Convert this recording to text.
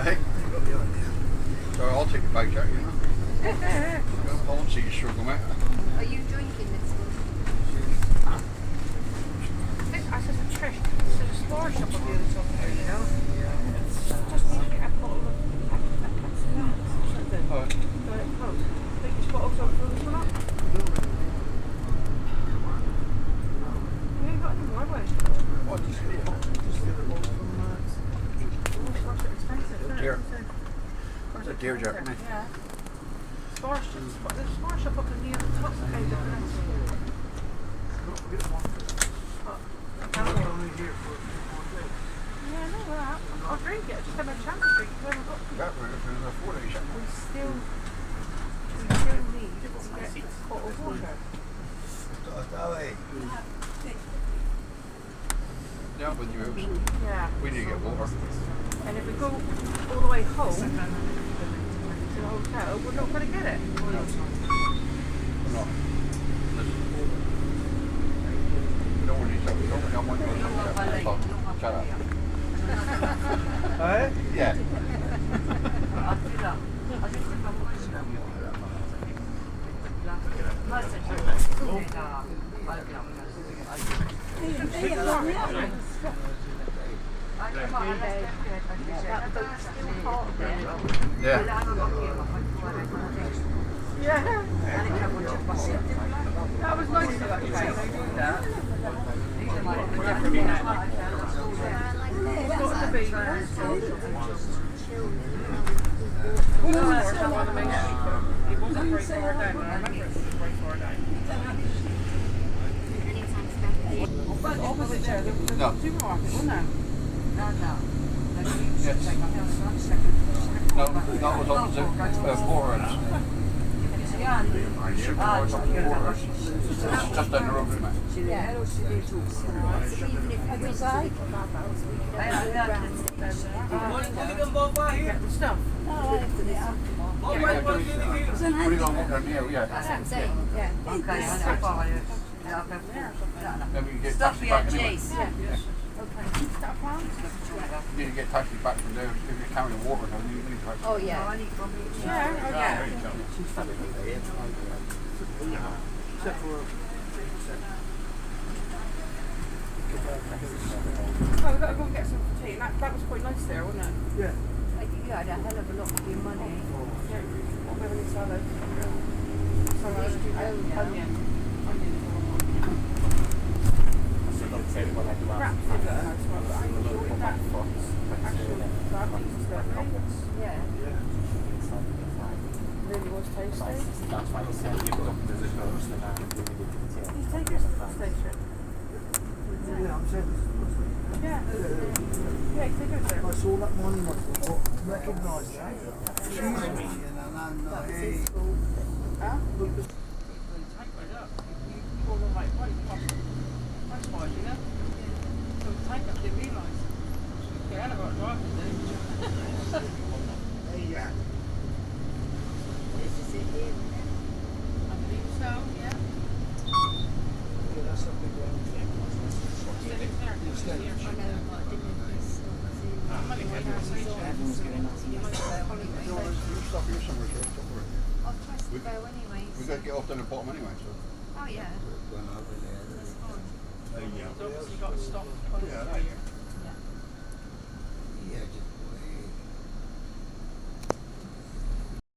Hey? So I'll take a bite, Jack, you know. I won't see you struggle, mate. Are you drinking this one? I said to Trish, there's a flower shop on the other top there, you know? Just need to get a bottle of something. Alright. Take your bottles off for this one up. You ain't got any more, have we? What, just get it? What's it expensive? Dear. It's a deer jack, isn't it? Yeah. There's a flower shop up near the top of the end of the next one. Yeah, I know that. I'll drink it. I just haven't had a chance to drink it. I haven't got to. That we're going to afford it, Jack. We still need to get a pot of water. Yeah, with you. Yeah. We need to get water. And if we go all the way home to the hotel, we're not going to get it. We're not. We don't want to eat something. We don't want to eat something. Shut up. Yeah. Yeah. Yeah. That was nice of that place. They do that. It's got to be. It wasn't very far down. I remember it was very far down. Opposite there, there was a supermarket, wasn't there? Yes. No, that was opposite Forest. Supermarket's up to Forest. It's just down the road from it. Yeah. So even if we was like, we could have Get the stuff. What are you going to walk down here? Yeah. That's what I'm saying, yeah. Maybe you get Stuff taxi back anyway. VIGs. Yeah. Okay. Is that a plan? You need to get taxi back from there. If you're carrying water, then you need to. Oh, yeah. Yeah, okay. Oh, we've got to go and get some tea. That was quite nice there, wasn't it? Yeah. I think you had a hell of a lot of your money. Yeah. We're having salad. Salad. Onion. Wraps in the house, but I enjoyed that. Actually, that piece of stuff. Yeah. Really was tasty. That's why you said you got there's a ghost and that. Did you take us to the station? Yeah, I'm saying. Yeah. Yeah, take us there. I saw that morning, I thought, recognised that. Huh? Pulled them like right past. That's fine, you know? So the tank up didn't realise. Yeah, I got driving there. Yeah. This is it here, isn't it? I believe so, yeah. Yeah, that's a big round thing. Yeah, it's there. It's I here. know, but I didn't miss I'm only going to say Everyone's going out. You stop here somewhere, so don't worry. I'll try to go anyway. We've got to get off down the bottom anyway, so. Oh, yeah. That's fine. It's obviously got to stop. Yeah.